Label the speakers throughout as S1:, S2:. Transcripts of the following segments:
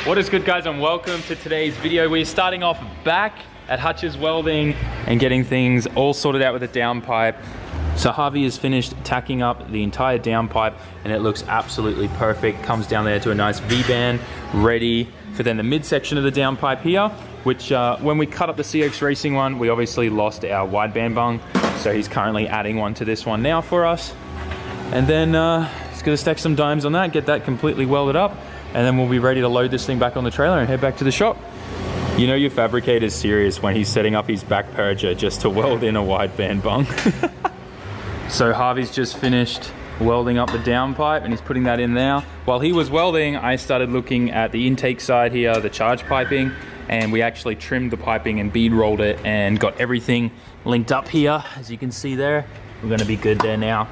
S1: What is good, guys, and welcome to today's video. We're starting off back at Hutch's Welding and getting things all sorted out with the downpipe. So Harvey has finished tacking up the entire downpipe and it looks absolutely perfect. Comes down there to a nice V-band, ready for then the midsection of the downpipe here, which when we cut up the CX Racing one, we obviously lost our wideband bung. So he's currently adding one to this one now for us. And then he's gonna stack some dimes on that, get that completely welded up, and then we'll be ready to load this thing back on the trailer and head back to the shop. You know your fabricator's serious when he's setting up his back purger just to weld in a wideband bung. So Harvey's just finished welding up the downpipe and he's putting that in now. While he was welding, I started looking at the intake side here, the charge piping, and we actually trimmed the piping and bead rolled it and got everything linked up here. As you can see there, we're gonna be good there now.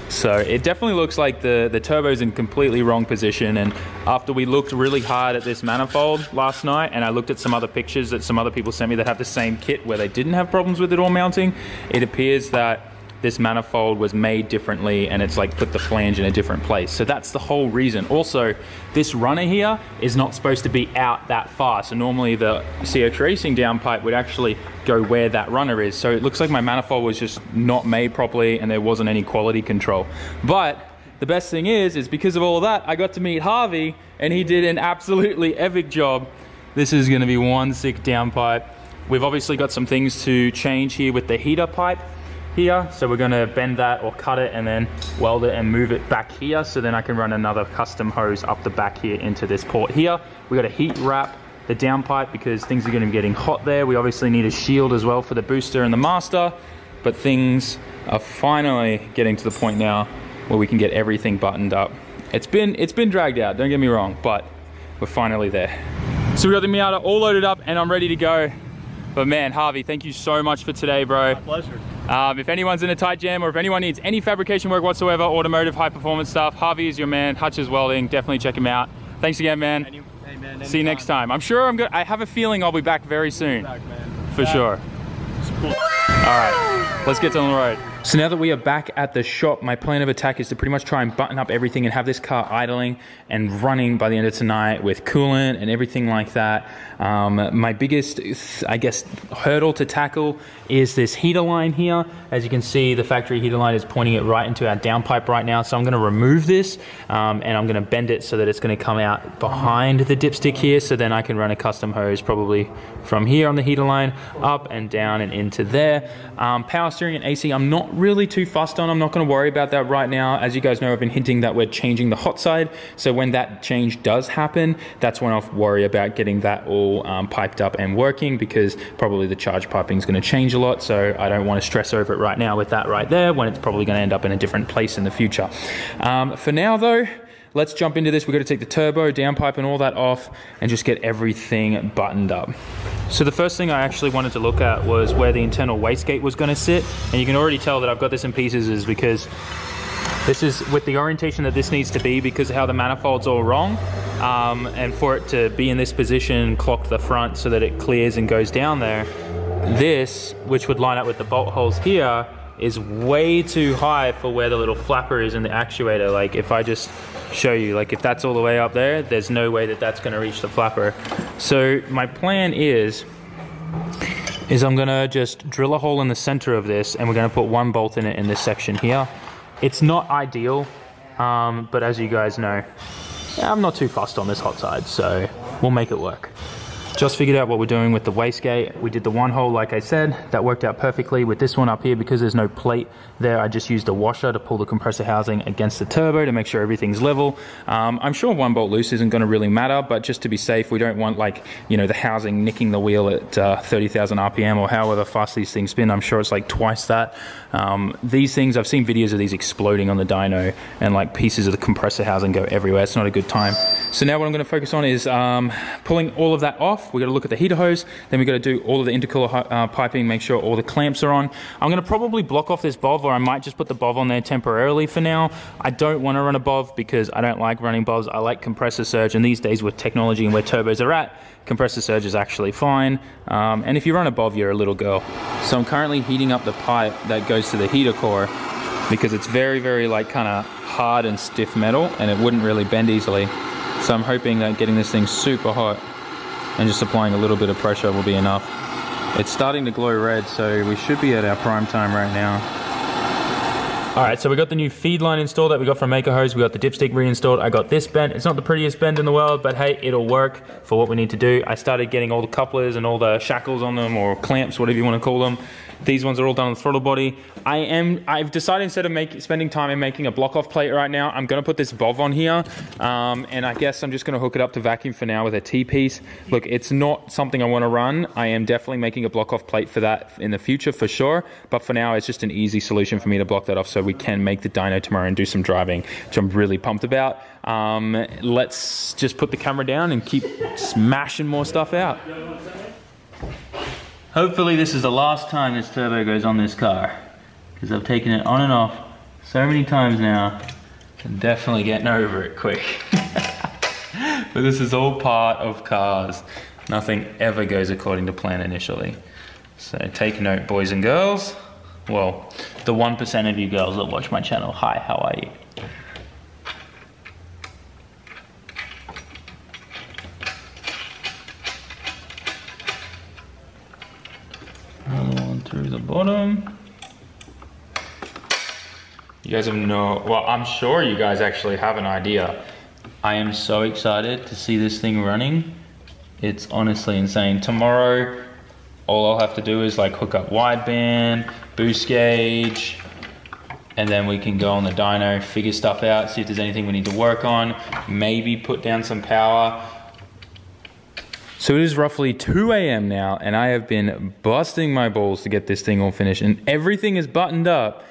S1: So it definitely looks like the turbo's in completely wrong position, and after we looked really hard at this manifold last night and I looked at some other pictures that some other people sent me that have the same kit where they didn't have problems with it all mounting, it appears that this manifold was made differently and it's like put the flange in a different place. So that's the whole reason. Also, this runner here is not supposed to be out that far. So normally the CX Racing downpipe would actually go where that runner is. So it looks like my manifold was just not made properly and there wasn't any quality control. But the best thing is because of all of that, I got to meet Harvey and he did an absolutely epic job. This is gonna be one sick downpipe. We've obviously got some things to change here with the heater pipe here, so we're going to bend that or cut it and then weld it and move it back here, so then I can run another custom hose up the back here into this port here. We got to heat wrap the downpipe because things are going to be getting hot there. We obviously need a shield as well for the booster and the master, but things are finally getting to the point now where we can get everything buttoned up. It's been dragged out, don't get me wrong, but we're finally there. So we got the Miata all loaded up and I'm ready to go. But man, Harvey, thank you so much for today, bro.
S2: My pleasure.
S1: If anyone's in a tight jam or if anyone needs any fabrication work whatsoever, automotive, high performance stuff, Harvey is your man. Hutch's Welding, definitely check him out. Thanks again, man.
S2: Hey, man,
S1: see you next time. I'm sure I have a feeling I'll be back very soon. For sure.
S2: Cool.
S1: All right, let's get on the road. So now that we are back at the shop, my plan of attack is to pretty much try and button up everything and have this car idling and running by the end of tonight with coolant and everything like that. My biggest, I guess, hurdle to tackle is this heater line here. As you can see, the factory heater line is pointing it right into our downpipe right now. So I'm gonna remove this and I'm gonna bend it so that it's gonna come out behind the dipstick here. So then I can run a custom hose probably from here on the heater line up and down and into there. Power steering and AC, I'm not really too fussed on. I'm not gonna worry about that right now. As you guys know, I've been hinting that we're changing the hot side. So when that change does happen, that's when I'll worry about getting that all piped up and working, because probably the charge piping is going to change a lot, so I don't want to stress over it right now with that right there when it's probably going to end up in a different place in the future. For now though, let's jump into this. We're going to take the turbo, downpipe and all that off and just get everything buttoned up. So the first thing I actually wanted to look at was where the internal wastegate was going to sit, and you can already tell that I've got this in pieces is because this is with the orientation that this needs to be because of how the manifold's all wrong. And for it to be in this position, clock the front so that it clears and goes down there, this, which would line up with the bolt holes here, is way too high for where the little flapper is in the actuator. Like if I just show you, like if that's all the way up there, there's no way that that's gonna reach the flapper. So my plan is I'm gonna just drill a hole in the center of this and we're gonna put one bolt in it in this section here. It's not ideal, but as you guys know, I'm not too fussed on this hot side, so we'll make it work. Just figured out what we're doing with the wastegate. We did the one hole, like I said, that worked out perfectly. With this one up here, because there's no plate there, I just used a washer to pull the compressor housing against the turbo to make sure everything's level. I'm sure one bolt loose isn't gonna really matter, but just to be safe, we don't want, like, you know, the housing nicking the wheel at 30,000 RPM or however fast these things spin. I'm sure it's like twice that. These things, I've seen videos of these exploding on the dyno and like pieces of the compressor housing go everywhere. It's not a good time. So now what I'm gonna focus on is pulling all of that off. We got to look at the heater hose, then we got to do all of the intercooler piping, make sure all the clamps are on. I'm going to probably block off this BOV, or I might just put the BOV on there temporarily for now. I don't want to run a BOV because I don't like running BOVs. I like compressor surge, and these days with technology and where turbos are at, compressor surge is actually fine. And if you run a BOV, you're a little girl. So I'm currently heating up the pipe that goes to the heater core because it's very, very like kind of hard and stiff metal and it wouldn't really bend easily. So I'm hoping that getting this thing super hot and just applying a little bit of pressure will be enough. It's starting to glow red, so we should be at our prime time right now. All right, so we got the new feed line installed that we got from Maker Hose. We got the dipstick reinstalled. I got this bend. It's not the prettiest bend in the world, but hey, it'll work for what we need to do. I started getting all the couplers and all the shackles on them, or clamps, whatever you want to call them. These ones are all done on the throttle body. I've decided instead of spending time in making a block off plate right now, I'm gonna put this BOV on here. And I guess I'm just gonna hook it up to vacuum for now with a T-piece. Look, it's not something I wanna run. I am definitely making a block off plate for that in the future for sure. But for now, it's just an easy solution for me to block that off so we can make the dyno tomorrow and do some driving, which I'm really pumped about. Let's just put the camera down and keep smashing more stuff out. Hopefully this is the last time this turbo goes on this car, because I've taken it on and off so many times now. I'm definitely getting over it quick. But this is all part of cars. Nothing ever goes according to plan initially. So take note, boys and girls. Well, the 1% of you girls that watch my channel, hi, how are you? Another one through the bottom. You guys have well, I'm sure you guys actually have an idea. I am so excited to see this thing running. It's honestly insane. Tomorrow, all I'll have to do is like hook up wideband, boost gauge, and then we can go on the dyno, figure stuff out, see if there's anything we need to work on, maybe put down some power. So it is roughly 2 AM now, and I have been busting my balls to get this thing all finished, and everything is buttoned up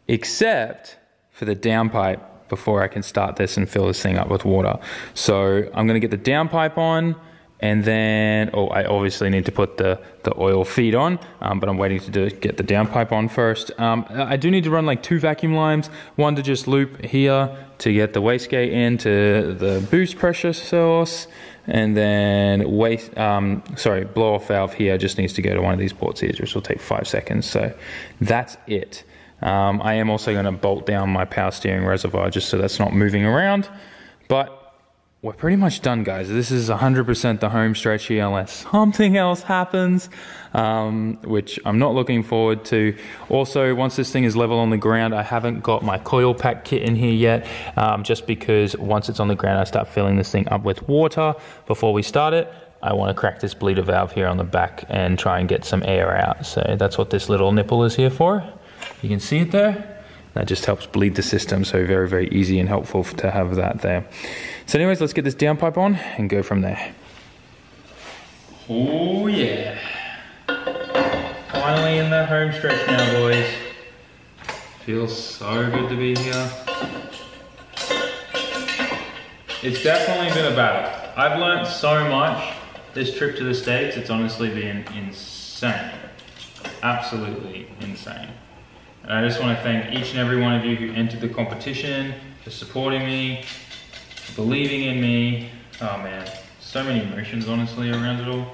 S1: except for the downpipe before I can start this and fill this thing up with water. So I'm gonna get the downpipe on, and then, I obviously need to put the oil feed on, but I'm waiting to get the downpipe on first. I do need to run like 2 vacuum lines, one to just loop here to get the wastegate into the boost pressure source, and then blow off valve here just needs to go to one of these ports here, which will take 5 seconds. So that's it. I am also going to bolt down my power steering reservoir just so that's not moving around, but we're pretty much done, guys. This is 100% the home stretch here unless something else happens, which I'm not looking forward to. Also, once this thing is level on the ground, I haven't got my coil pack kit in here yet, just because once it's on the ground, I start filling this thing up with water before we start it. I want to crack this bleeder valve here on the back and try and get some air out. So that's what this little nipple is here for. You can see it there. That just helps bleed the system, so very, very easy and helpful to have that there. So anyways, let's get this downpipe on and go from there. Oh yeah. Finally in the home stretch now, boys. Feels so good to be here. It's definitely been a battle. I've learned so much this trip to the States. It's honestly been insane. Absolutely insane. And I just want to thank each and every one of you who entered the competition, for supporting me, for believing in me. Oh man, so many emotions honestly around it all.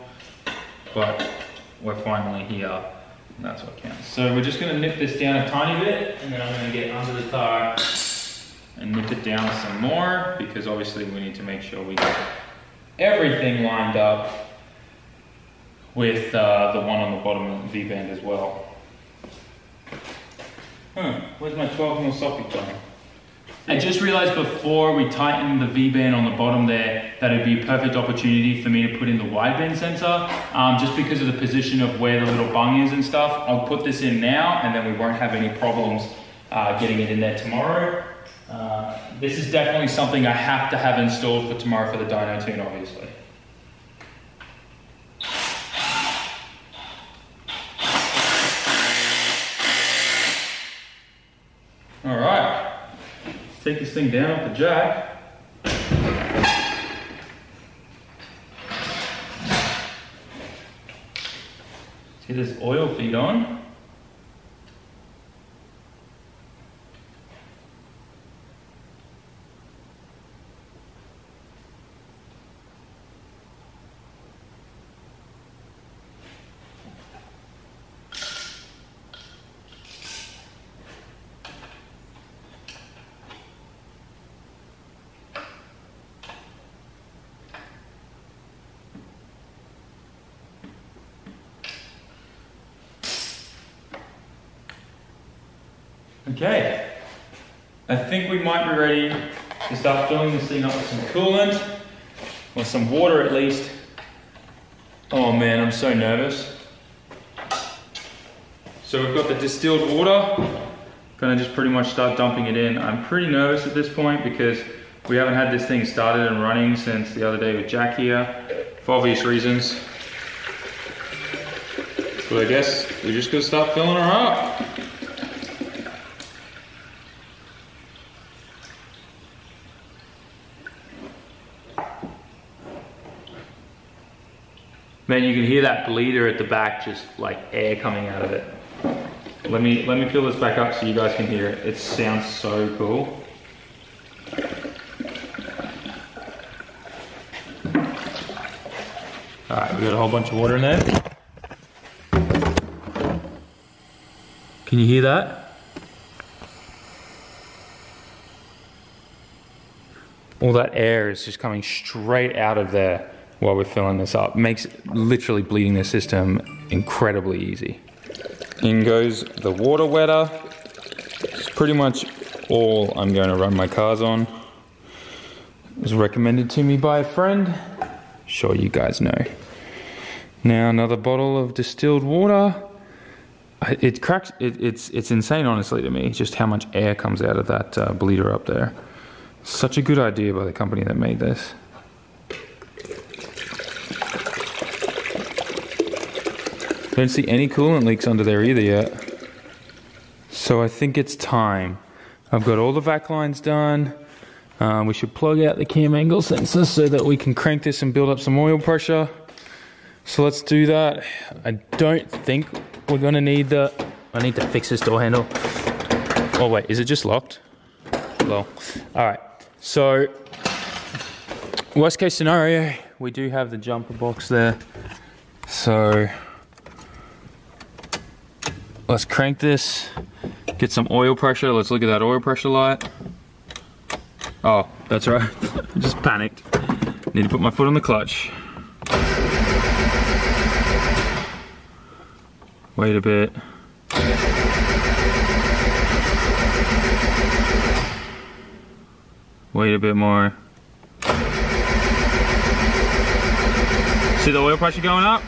S1: But we're finally here, and that's what counts. So we're just going to nip this down a tiny bit, and then I'm going to get under the car and nip it down some more, because obviously we need to make sure we get everything lined up with the one on the bottom of the V-band as well. Where's my 12mm socket gone? I just realized before we tighten the V-band on the bottom there that it'd be a perfect opportunity for me to put in the wideband sensor, just because of the position of where the little bung is and stuff. I'll put this in now, and then we won't have any problems getting it in there tomorrow. This is definitely something I have to have installed for tomorrow for the dyno tune, obviously. All right, let's take this thing down off the jack. Let's get this oil feed on. Okay, I think we might be ready to start filling this thing up with some coolant, or some water at least. Oh man, I'm so nervous. So we've got the distilled water, gonna just pretty much start dumping it in. I'm pretty nervous at this point because we haven't had this thing started and running since the other day with Jack here, for obvious reasons. But I guess we're just gonna start filling her up. Man, you can hear that bleeder at the back, just like air coming out of it. Let me fill this back up so you guys can hear it. It sounds so cool. All right, we got a whole bunch of water in there. Can you hear that? All that air is just coming straight out of there while we're filling this up. Makes literally bleeding the system incredibly easy. In goes the water wetter. It's pretty much all I'm going to run my cars on. It was recommended to me by a friend. Sure you guys know. Now another bottle of distilled water. It cracks. It's insane, honestly, to me, just how much air comes out of that bleeder up there. Such a good idea by the company that made this. Don't see any coolant leaks under there either yet. So I think it's time. I've got all the vac lines done. We should plug out the cam angle sensor so that we can crank this and build up some oil pressure. So let's do that. I don't think we're gonna need I need to fix this door handle. Oh wait, is it just locked? Well, all right. So worst case scenario, we do have the jumper box there. So let's crank this, get some oil pressure. Let's look at that oil pressure light. Oh, that's right. I just panicked. Need to put my foot on the clutch. Wait a bit. Wait a bit more. See the oil pressure going up?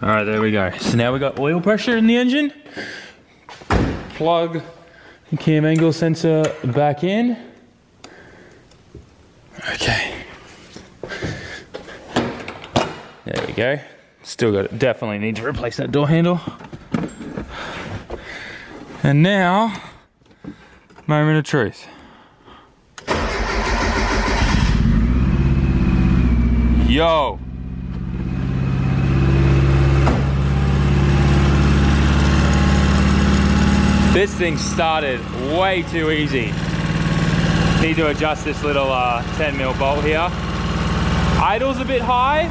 S1: All right, there we go. So now we got oil pressure in the engine. Plug the cam angle sensor back in. Okay. There we go. Still got it. Definitely need to replace that door handle. And now, moment of truth. Yo. This thing started way too easy. Need to adjust this little 10mm bolt here. Idle's a bit high.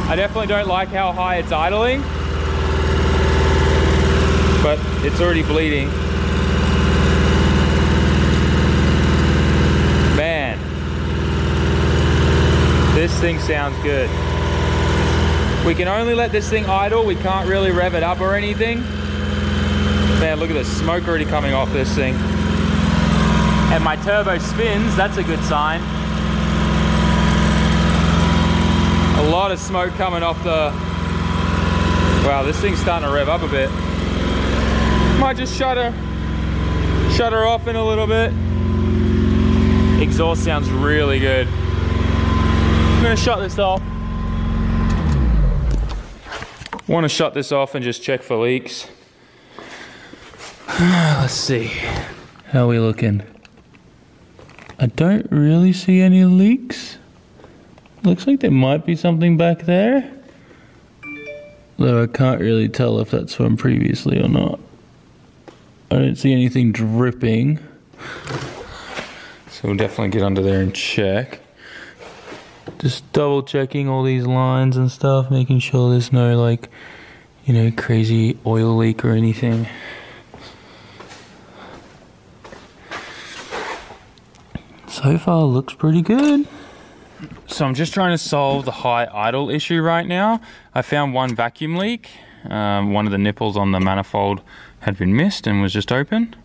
S1: I definitely don't like how high it's idling, but it's already bleeding. Man, this thing sounds good. We can only let this thing idle. We can't really rev it up or anything. Man, look at the smoke already coming off this thing. And my turbo spins, that's a good sign. A lot of smoke coming off the... Wow, this thing's starting to rev up a bit. Might just shut her off in a little bit. Exhaust sounds really good. I'm gonna shut this off. Want to shut this off and just check for leaks. Let's see. How are we looking? I don't really see any leaks. Looks like there might be something back there. Though I can't really tell if that's from previously or not. I don't see anything dripping. So we'll definitely get under there and check. Just double checking all these lines and stuff, making sure there's no, like, you know, crazy oil leak or anything. So far looks pretty good. So I'm just trying to solve the high idle issue right now. I found one vacuum leak. One of the nipples on the manifold had been missed and was just open.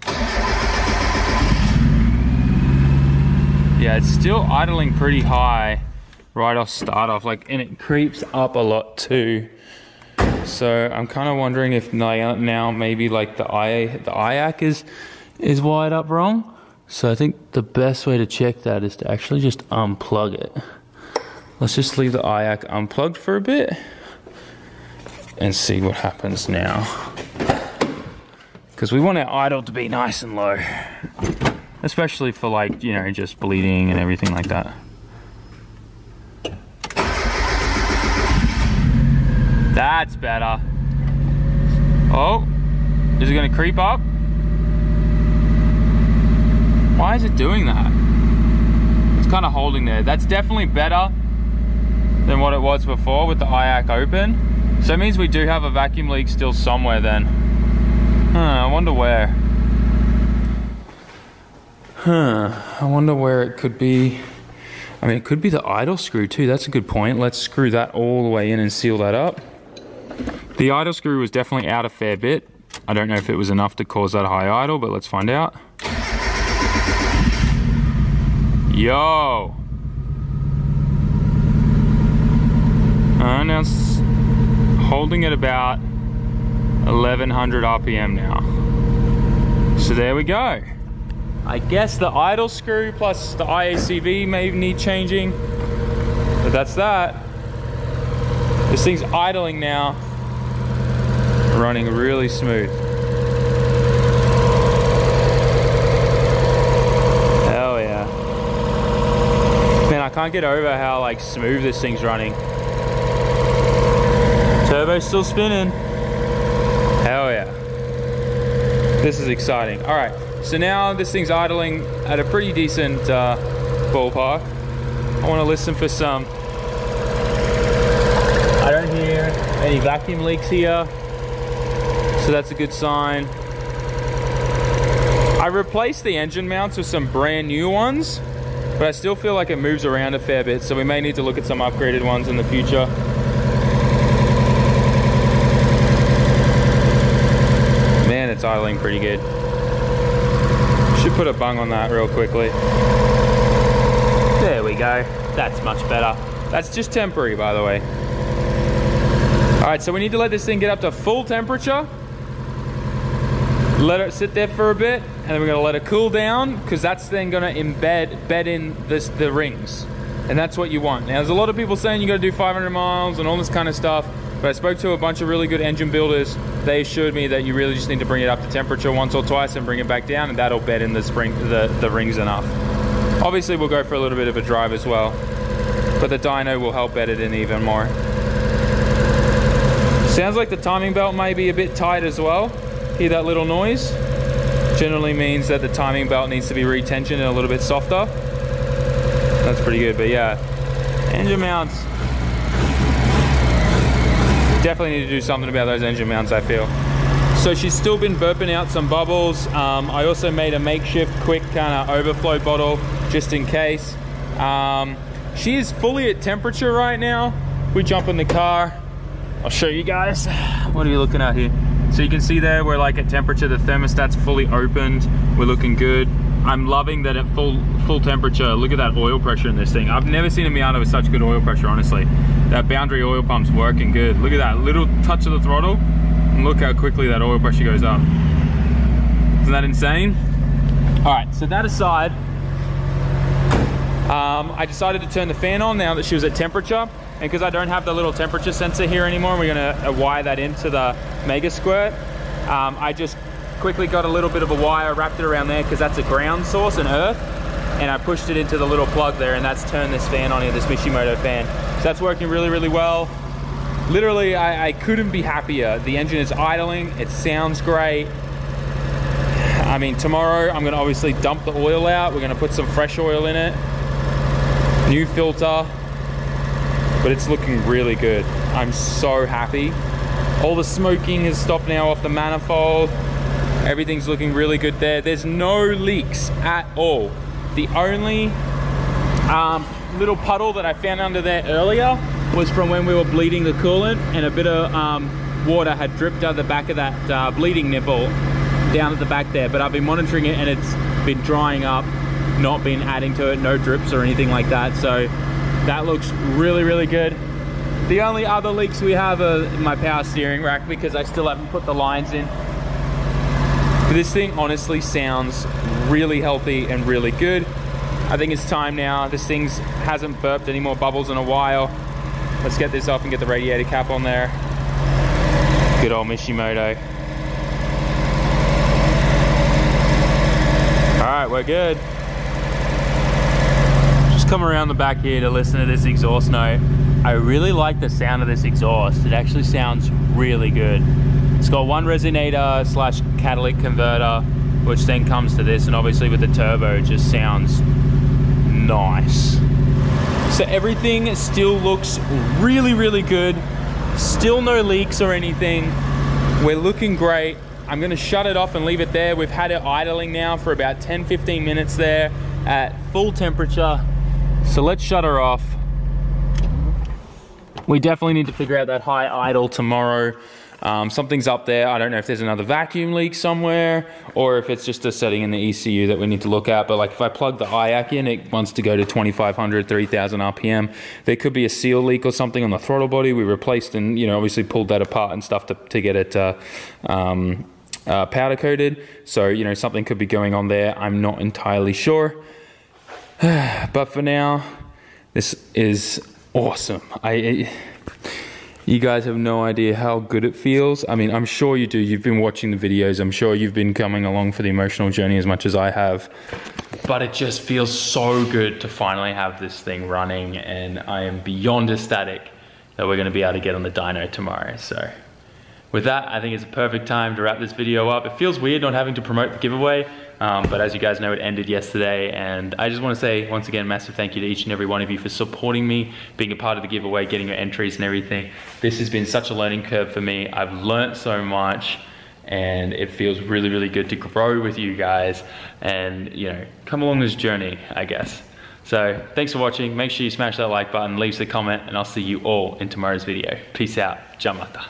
S1: Yeah, it's still idling pretty high right off start off, like, and it creeps up a lot too. So I'm kind of wondering if now maybe like the IAC is wired up wrong. So I think the best way to check that is to actually just unplug it. Let's just leave the IAC unplugged for a bit and see what happens now. Because we want our idle to be nice and low, especially for, like, you know, just bleeding and everything like that. That's better. Oh, is it gonna creep up? Why is it doing that? It's kind of holding there. That's definitely better than what it was before with the IAC open. So it means we do have a vacuum leak still somewhere then. I wonder where. I wonder where it could be. I mean, it could be the idle screw too. That's a good point. Let's screw that all the way in and seal that up. The idle screw was definitely out a fair bit. I don't know if it was enough to cause that high idle, but let's find out. Yo! Now it's holding at about 1100 RPM now. So there we go. I guess the idle screw plus the IACV may need changing, but that's that. This thing's idling now, running really smooth. Hell yeah. Man, I can't get over how, like, smooth this thing's running. Turbo's still spinning. Hell yeah. This is exciting. All right, so now this thing's idling at a pretty decent ballpark. I want to listen for some. I don't hear any vacuum leaks here, so that's a good sign. I replaced the engine mounts with some brand new ones, but I still feel like it moves around a fair bit, so we may need to look at some upgraded ones in the future. Man, it's idling pretty good. Should put a bung on that real quickly. There we go. That's much better. That's just temporary, by the way. All right, so we need to let this thing get up to full temperature. Let it sit there for a bit, and then we're gonna let it cool down, because that's then gonna bed in the rings. And that's what you want. Now, there's a lot of people saying you gotta do 500 miles and all this kind of stuff, but I spoke to a bunch of really good engine builders. They assured me that you really just need to bring it up to temperature once or twice and bring it back down, and that'll bed in the rings enough. Obviously, we'll go for a little bit of a drive as well, but the dyno will help bed it in even more. Sounds like the timing belt may be a bit tight as well. Hear that little noise? Generally means that the timing belt needs to be retensioned and a little bit softer. That's pretty good, but yeah. Engine mounts. Definitely need to do something about those engine mounts, I feel. So she's still been burping out some bubbles. I also made a makeshift quick kind of overflow bottle just in case. She is fully at temperature right now. We jump in the car. I'll show you guys. What are you looking at here? So you can see there, we're like at temperature, the thermostat's fully opened. We're looking good. I'm loving that at full temperature. Look at that oil pressure in this thing. I've never seen a Miata with such good oil pressure, honestly. That boundary oil pump's working good. Look at that little touch of the throttle, and look how quickly that oil pressure goes up. Isn't that insane? All right, so that aside, I decided to turn the fan on now that she was at temperature. And because I don't have the little temperature sensor here anymore, we're gonna wire that into the Mega Squirt. I just quickly got a little bit of a wire, wrapped it around there because that's a ground source, an earth, and I pushed it into the little plug there, and that's turned this fan on here, this Mishimoto fan. So that's working really, really well. Literally, I couldn't be happier. The engine is idling, it sounds great. I mean, tomorrow I'm gonna obviously dump the oil out. We're gonna put some fresh oil in it, new filter, but it's looking really good. I'm so happy. All the smoking has stopped now off the manifold. Everything's looking really good there. There's no leaks at all. The only little puddle that I found under there earlier was from when we were bleeding the coolant, and a bit of water had dripped out the back of that bleeding nipple down at the back there, but I've been monitoring it and it's been drying up, not been adding to it, no drips or anything like that. So that looks really, really good. The only other leaks we have are my power steering rack because I still haven't put the lines in. But this thing honestly sounds really healthy and really good. I think it's time now. This thing hasn't burped any more bubbles in a while. Let's get this off and get the radiator cap on there. Good old Mishimoto. All right, we're good. Just come around the back here to listen to this exhaust note. I really like the sound of this exhaust. It actually sounds really good. It's got one resonator slash catalytic converter, which then comes to this, and obviously with the turbo, it just sounds nice. So everything still looks really, really good. Still no leaks or anything. We're looking great. I'm gonna shut it off and leave it there. We've had it idling now for about 10-15 minutes there at full temperature. So let's shut her off. We definitely need to figure out that high idle tomorrow. Something's up there. I don't know if there's another vacuum leak somewhere or if it's just a setting in the ECU that we need to look at. But like if I plug the IAC in, it wants to go to 2,500, 3,000 RPM. There could be a seal leak or something on the throttle body. We replaced and, you know, obviously pulled that apart and stuff to get it powder coated. So, you know, something could be going on there. I'm not entirely sure. But for now, this is awesome. You guys have no idea how good it feels. I mean, I'm sure you do. You've been watching the videos. I'm sure you've been coming along for the emotional journey as much as I have. But it just feels so good to finally have this thing running, and I am beyond ecstatic that we're gonna be able to get on the dyno tomorrow. So with that, I think it's a perfect time to wrap this video up. It feels weird not having to promote the giveaway, but as you guys know, it ended yesterday, and I just want to say, once again, massive thank you to each and every one of you for supporting me, being a part of the giveaway, getting your entries and everything. This has been such a learning curve for me. I've learned so much, and it feels really, really good to grow with you guys and, you know, come along this journey, I guess. So thanks for watching. Make sure you smash that like button, leave us a comment, and I'll see you all in tomorrow's video. Peace out. Jamata.